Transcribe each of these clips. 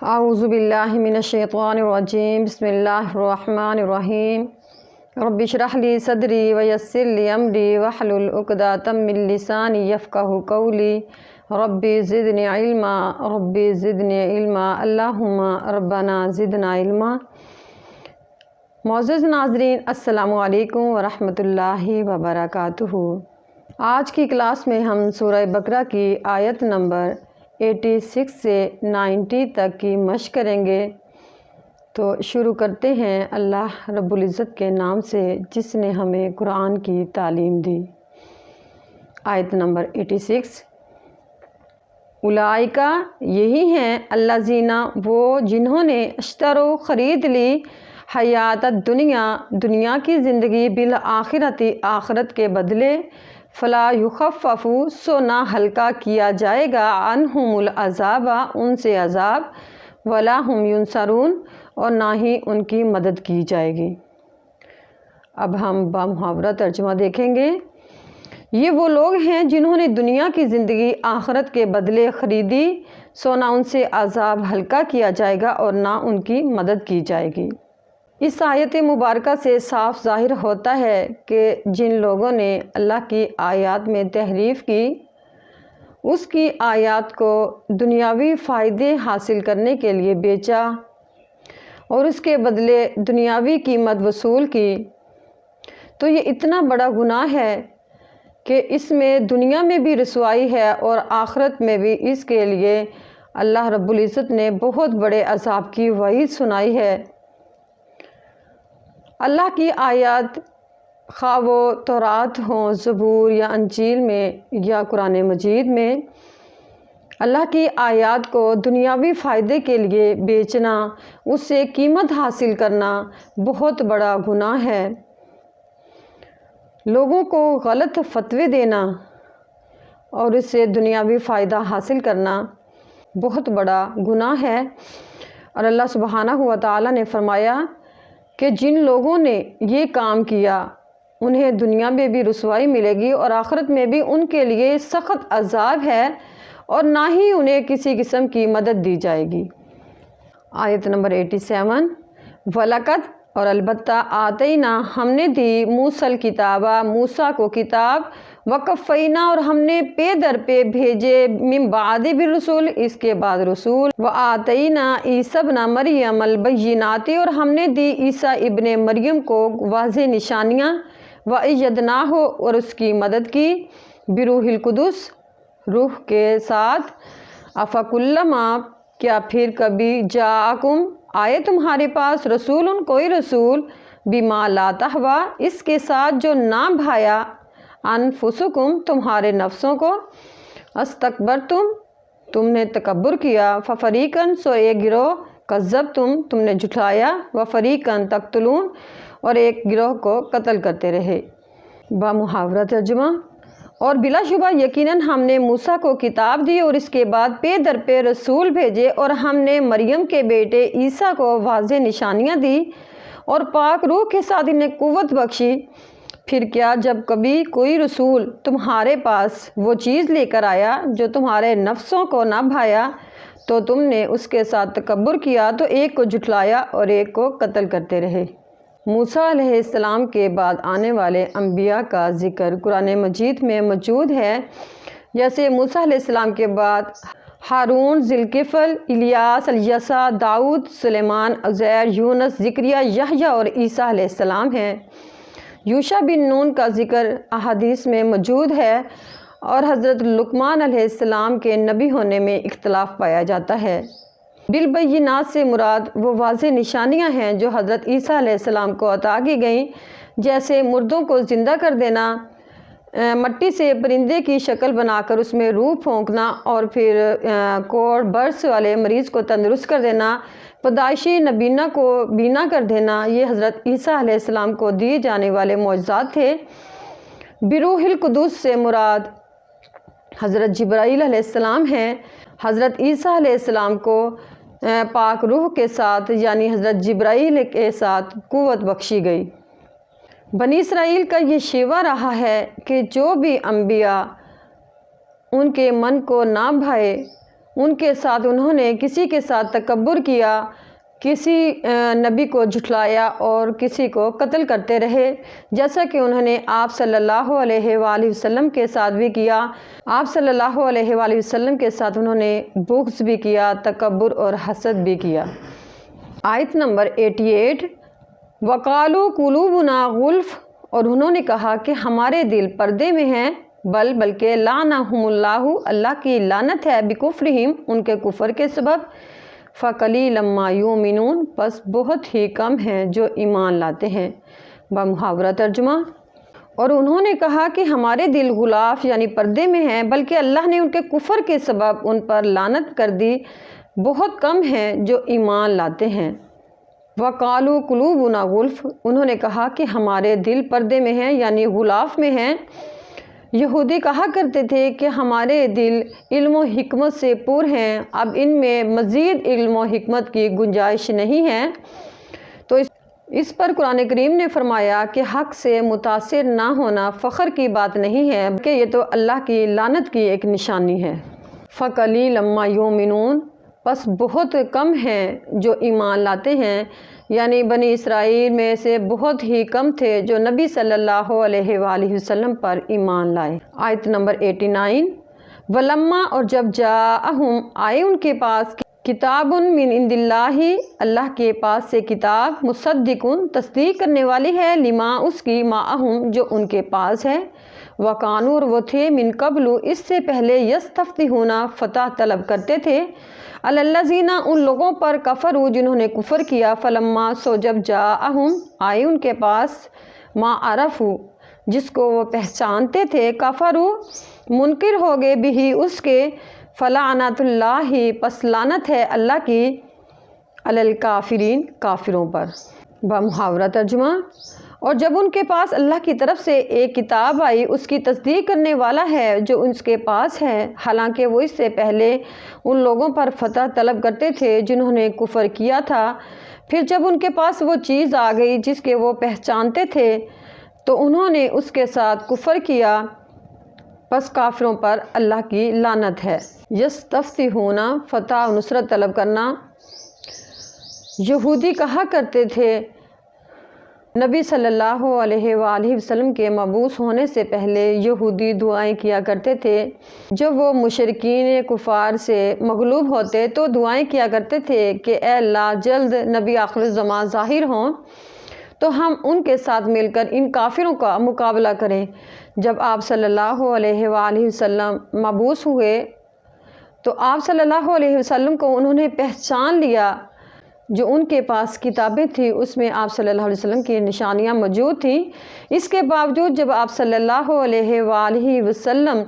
اعوذ باللہ من الشیطان الرجیم بسم اللہ الرحمن الرحیم رب اشرح لی صدری ویسر لی امری واحلل عقدۃ من لسانی یفقہوا قولی رب زدنی علما اللہم ربنا زدنا علما۔ معزز ناظرین، السلام علیکم ورحمۃ اللہ وبرکاتہ۔ آج کی کلاس میں ہم سورہ بقرہ کی آیت نمبر 86 سے 90 تک کی مشق کریں گے۔ تو شروع کرتے ہیں اللہ رب العزت کے نام سے جس نے ہمیں قرآن کی تعلیم دی۔ آیت نمبر 86، اولئکا یہی ہیں الذین وہ جنہوں نے اشترو خرید لی حیات الدنیا دنیا کی زندگی بالآخرت آخرت کے بدلے فلا یخفف سو نہ ہلکا کیا جائے گا عنہم العذاب ان سے عذاب ولا ہم ینصرون اور نہ ہی ان کی مدد کی جائے گی۔ اب ہم بامحاورہ ترجمہ دیکھیں گے۔ یہ وہ لوگ ہیں جنہوں نے دنیا کی زندگی آخرت کے بدلے خریدی، سو نہ ان سے عذاب ہلکا کیا جائے گا اور نہ ان کی مدد کی جائے گی۔ اس آیت مبارکہ سے صاف ظاہر ہوتا ہے کہ جن لوگوں نے اللہ کی آیات میں تحریف کی، اس کی آیات کو دنیاوی فائدے حاصل کرنے کے لیے بیچا اور اس کے بدلے دنیاوی قیمت وصول کی، تو یہ اتنا بڑا گناہ ہے کہ اس میں دنیا میں بھی رسوائی ہے اور آخرت میں بھی اس کے لیے اللہ رب العزت نے بہت بڑے عذاب کی وعید سنائی ہے۔ اللہ کی آیات خواہ وہ تورات ہوں، زبور یا انجیل میں یا قرآن مجید میں، اللہ کی آیات کو دنیاوی فائدے کے لیے بیچنا، اس سے قیمت حاصل کرنا بہت بڑا گناہ ہے۔ لوگوں کو غلط فتوے دینا اور اس سے دنیاوی فائدہ حاصل کرنا بہت بڑا گناہ ہے۔ اور اللہ سبحانہ و تعالیٰ نے فرمایا کہ جن لوگوں نے یہ کام کیا انہیں دنیا میں بھی رسوائی ملے گی اور آخرت میں بھی ان کے لیے سخت عذاب ہے اور نہ ہی انہیں کسی قسم کی مدد دی جائے گی۔ آیت نمبر 87، وَلَقَدْ اور البتہ آتینا ہم نے دی موسیٰ الکتابہ موسیٰ کو کتاب، وقفینا اور ہم نے پے در پہ بھیجے من بعد بالرسول اس کے بعد رسول، وآتینا عیسیٰ ابن مریم البینات اور ہم نے دی عیسیٰ ابن مریم کو واضح نشانیاں، وأیدناہ اور اس کی مدد کی، بروح القدس روح کے ساتھ، افکلما کیا پھر کبھی جاءکم آئے تمہارے پاس رسول کوئی رسول بما لا تہویٰ اس کے ساتھ جو نہ بھایا انفسکم تمہارے نفسوں کو، استکبرتم تم نے تکبر کیا، ففریقاً سو ایک گروہ، کذبتم تم نے جھٹلایا، وفریقاً تقتلون اور ایک گروہ کو قتل کرتے رہے۔ بامحاورہ ترجمہ، اور بلا شبہ یقیناً ہم نے موسیٰ کو کتاب دی اور اس کے بعد پے در پہ رسول بھیجے اور ہم نے مریم کے بیٹے عیسیٰ کو واضح نشانیاں دی اور پاک روح کے ساتھ انہیں قوت بخشی۔ پھر کیا جب کبھی کوئی رسول تمہارے پاس وہ چیز لے کر آیا جو تمہارے نفسوں کو نہ بھایا تو تم نے اس کے ساتھ تکبر کیا، تو ایک کو جھٹلایا اور ایک کو قتل کرتے رہے۔ موسیٰ علیہ السلام کے بعد آنے والے انبیاء کا ذکر قرآن مجید میں موجود ہے، جیسے موسیٰ علیہ السلام کے بعد ہارون، ذوالکفل، الیاس، الیسع، داؤد، سلیمان، عزیر، یونس، زکریا، یحییٰ اور عیسیٰ علیہ السلام ہیں۔ یوشع بن نون کا ذکر احادیث میں موجود ہے اور حضرت لقمان علیہ السلام کے نبی ہونے میں اختلاف پایا جاتا ہے۔ بالبینات سے مراد وہ واضح نشانیاں ہیں جو حضرت عیسیٰ علیہ السلام کو عطا کی گئیں، جیسے مردوں کو زندہ کر دینا، مٹی سے پرندے کی شکل بنا کر اس میں روح پھونکنا اور پھر کوڑ برس والے مریض کو تندرست کر دینا، پیدائشی نابینا کو بینا کر دینا۔ یہ حضرت عیسیٰ علیہ السلام کو دیے جانے والے معجزات تھے۔ بروح القدس سے مراد حضرت جبرائیل علیہ السلام ہیں۔ حضرت عیسیٰ علیہ السلام کو پاک روح کے ساتھ یعنی حضرت جبرائیل کے ساتھ قوت بخشی گئی۔ بنی اسرائیل کا یہ شیوہ رہا ہے کہ جو بھی انبیاء ان کے من کو نہ بھائے ان کے ساتھ انہوں نے کسی کے ساتھ تکبر کیا، کسی نبی کو جھٹلایا اور کسی کو قتل کرتے رہے، جیسا کہ انہوں نے آپ صلی اللہ علیہ وآلہ وسلم کے ساتھ بھی کیا۔ آپ صلی اللہ علیہ وآلہ وسلم کے ساتھ انہوں نے بغض بھی کیا، تکبر اور حسد بھی کیا۔ آیت نمبر 88، وَقَالُوا قُلُوبُنَا غُلْفٌ، اور انہوں نے کہا کہ ہمارے دل پردے میں ہیں، بلکہ لعنہم اللہ، اللہ کی لعنت ہے، بکفرہم، ان کے کفر کے سبب، فقلیلا ما یؤمنون، پس بہت ہی کم ہیں جو ایمان لاتے ہیں۔ بمحاورہ ترجمہ، اور انہوں نے کہا کہ ہمارے دل غلاف یعنی پردے میں ہیں، بلکہ اللہ نے ان کے کفر کے سبب ان پر لعنت کر دی، بہت کم ہیں جو ایمان لاتے ہیں۔ وَقَالُوا قُلُوبُنَا غُلْفٌ، انہوں نے کہا کہ ہمارے دل پردے میں ہیں یعنی غلاف میں ہیں۔ یہودی کہا کرتے تھے کہ ہمارے دل علم و حکمت سے پر ہیں، اب ان میں مزید علم و حکمت کی گنجائش نہیں ہے۔ تو اس پر قرآن کریم نے فرمایا کہ حق سے متاثر نہ ہونا فخر کی بات نہیں ہے، بلکہ یہ تو اللہ کی لعنت کی ایک نشانی ہے۔ فَقَلِيلًا مَا يُؤْمِنُونَ، پس بہت کم ہیں جو ایمان لاتے ہیں، یعنی بنی اسرائیل میں سے بہت ہی کم تھے جو نبی صلی اللہ علیہ وآلہ وسلم پر ایمان لائے۔ آیت نمبر 89، وَلَمَّا، اور جب جاءہم، آئے ان کے پاس، کتاب من عند اللہ، اللہ کے پاس سے کتاب، مصدق، تصدیق کرنے والی ہے، لما، اس کی، معہم، جو ان کے پاس ہے، وَقَانُوا، اور وہ تھے، من قبل، اس سے پہلے، یستفتحون، فتح طلب کرتے تھے، علی الذین، ان لوگوں پر، کفروا، جنہوں نے کفر کیا، فلما، سو جب جاءہم، آئے ان کے پاس، ما عرفوا، جس کو وہ پہچانتے تھے، کفروا، منکر ہو گئے، بھی، اس کے، فلعنۃ اللہ، پس لعنت ہے اللہ کی، علی الکافرین، کافروں پر۔ بمحاورہ ترجمہ، اور جب ان کے پاس اللہ کی طرف سے ایک کتاب آئی، اس کی تصدیق کرنے والا ہے جو ان کے پاس ہے، حالانکہ وہ اس سے پہلے ان لوگوں پر فتح طلب کرتے تھے جنہوں نے کفر کیا تھا، پھر جب ان کے پاس وہ چیز آ گئی جس کے وہ پہچانتے تھے تو انہوں نے اس کے ساتھ کفر کیا، پس کافروں پر اللہ کی لعنت ہے۔ یستفتحون، فتح و نصرت طلب کرنا۔ یہودی کہا کرتے تھے نبی صلی اللہ علیہ وآلہ وسلم کے مبعوث ہونے سے پہلے یہودی دعائیں کیا کرتے تھے، جب وہ مشرکین کفار سے مغلوب ہوتے تو دعائیں کیا کرتے تھے کہ اے اللہ، جلد نبی آخر الزمان ظاہر ہوں تو ہم ان کے ساتھ مل کر ان کافروں کا مقابلہ کریں۔ جب آپ صلی اللہ علیہ وآلہ وسلم مبعوث ہوئے تو آپ صلی اللہ علیہ وسلم کو انہوں نے پہچان لیا، جو ان کے پاس کتابیں تھیں اس میں آپ صلی اللہ علیہ وسلم کی نشانیاں موجود تھیں۔ اس کے باوجود جب آپ صلی اللہ علیہ وآلہ وسلم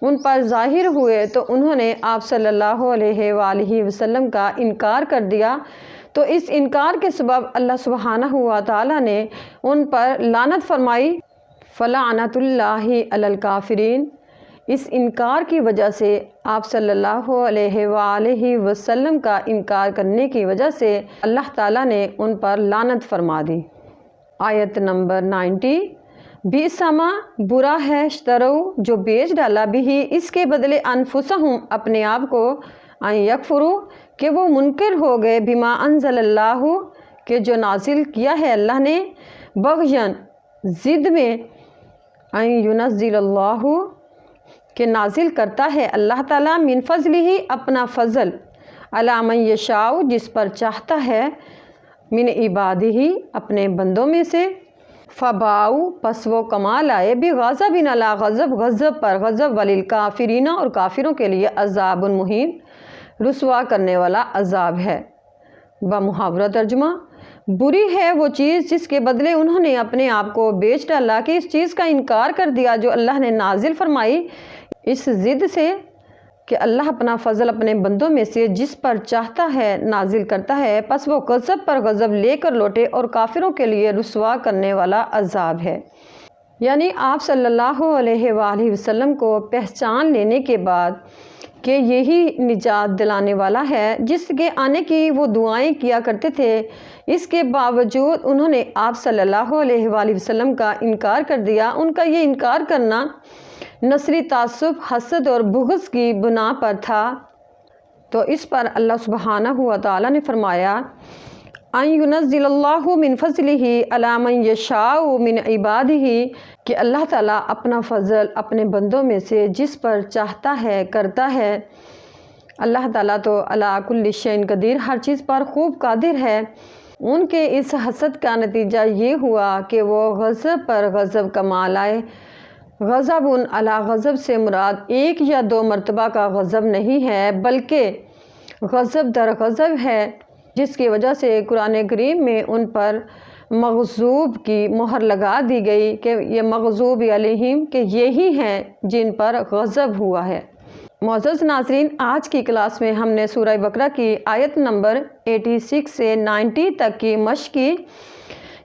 ان پر ظاہر ہوئے تو انہوں نے آپ صلی اللہ علیہ وآلہ وسلم کا انکار کر دیا، تو اس انکار کے سبب اللہ سبحانہ و تعالیٰ نے ان پر لعنت فرمائی، فلعنۃ اللہ علی الکافرین۔ اس انکار کی وجہ سے آپ صلی اللہ علیہ وآلہ وسلم کا انکار کرنے کی وجہ سے اللہ تعالیٰ نے ان پر لعنت فرما دی۔ آیت نمبر 90، بئس ما، برا ہے، اشتروا، جو بیچ ڈالا، بھی، اس کے بدلے، انفسہم، اپنے آپ کو، ان یکفروا، کہ وہ منکر ہو گئے، بما انزل اللہ، کہ جو نازل کیا ہے اللہ نے، بغیاً، ضد میں، ان ینزل اللہ، کہ نازل کرتا ہے اللہ تعالیٰ، من فضلہ، اپنا فضل، علی من یشاء، جس پر چاہتا ہے، من عبادہ، اپنے بندوں میں سے، فباؤ، پس وہ کما لائے، بغضب علی غضب، غضب پر غضب، وللکافرین، اور کافروں کے لیے، عذاب مہین، رسوا کرنے والا عذاب ہے۔ بمحاورہ ترجمہ، بری ہے وہ چیز جس کے بدلے انہوں نے اپنے آپ کو بیچ ڈالا، کہ اس چیز کا انکار کر دیا جو اللہ نے نازل فرمائی، اس ضد سے کہ اللہ اپنا فضل اپنے بندوں میں سے جس پر چاہتا ہے نازل کرتا ہے، پس وہ غضب پر غضب لے کر لوٹے، اور کافروں کے لیے رسوا کرنے والا عذاب ہے۔ یعنی آپ صلی اللہ علیہ وآلہ وسلم کو پہچان لینے کے بعد کہ یہی نجات دلانے والا ہے جس کے آنے کی وہ دعائیں کیا کرتے تھے، اس کے باوجود انہوں نے آپ صلی اللہ علیہ وآلہ وسلم کا انکار کر دیا۔ ان کا یہ انکار کرنا نسلی تعصب، حسد اور بغض کی بنا پر تھا، تو اس پر اللہ سبحانہ و تعالی نے فرمایا ان ينزل اللہ من فضلہ علی من یشاء من عبادہ کہ اللہ تعالیٰ اپنا فضل اپنے بندوں میں سے جس پر چاہتا ہے کرتا ہے۔ اللہ تعالیٰ تو علی کل شیء قدیر، ہر چیز پر خوب قادر ہے۔ ان کے اس حسد کا نتیجہ یہ ہوا کہ وہ غضب پر غضب کما لائے۔ غضب علی غضب سے مراد ایک یا دو مرتبہ کا غضب نہیں ہے، بلکہ غضب در غضب ہے، جس کی وجہ سے قرآن کریم میں ان پر مغضوب کی مہر لگا دی گئی کہ یہ مغضوب علیہم کہ یہی ہیں جن پر غضب ہوا ہے۔ معزز ناظرین، آج کی کلاس میں ہم نے سورہ بقرہ کی آیت نمبر 86 سے 90 تک کی مشق کی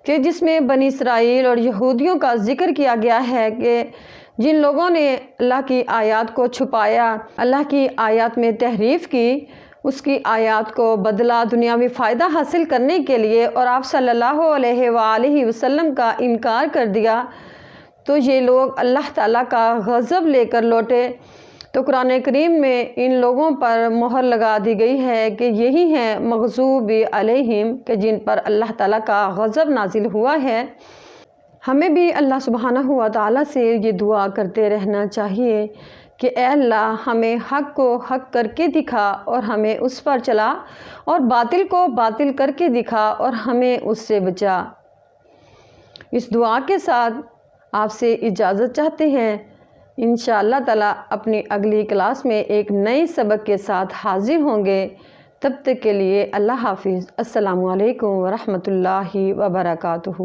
کہ جس میں بنی اسرائیل اور یہودیوں کا ذکر کیا گیا ہے کہ جن لوگوں نے اللہ کی آیات کو چھپایا، اللہ کی آیات میں تحریف کی، اس کی آیات کو بدلا دنیاوی فائدہ حاصل کرنے کے لیے، اور آپ صلی اللہ علیہ وآلہ وسلم کا انکار کر دیا، تو یہ لوگ اللہ تعالیٰ کا غضب لے کر لوٹے۔ تو قرآن کریم میں ان لوگوں پر مہر لگا دی گئی ہے کہ یہی ہیں مغضوب علیہم کہ جن پر اللہ تعالیٰ کا غضب نازل ہوا ہے۔ ہمیں بھی اللہ سبحانہ و تعالیٰ سے یہ دعا کرتے رہنا چاہیے کہ اے اللہ ہمیں حق کو حق کر کے دکھا اور ہمیں اس پر چلا، اور باطل کو باطل کر کے دکھا اور ہمیں اس سے بچا۔ اس دعا کے ساتھ آپ سے اجازت چاہتے ہیں۔ انشاءاللہ تعالیٰ اپنی اگلی کلاس میں ایک نئے سبق کے ساتھ حاضر ہوں گے۔ تب تک کے لیے اللہ حافظ۔ السلام علیکم ورحمۃ اللہ وبرکاتہ۔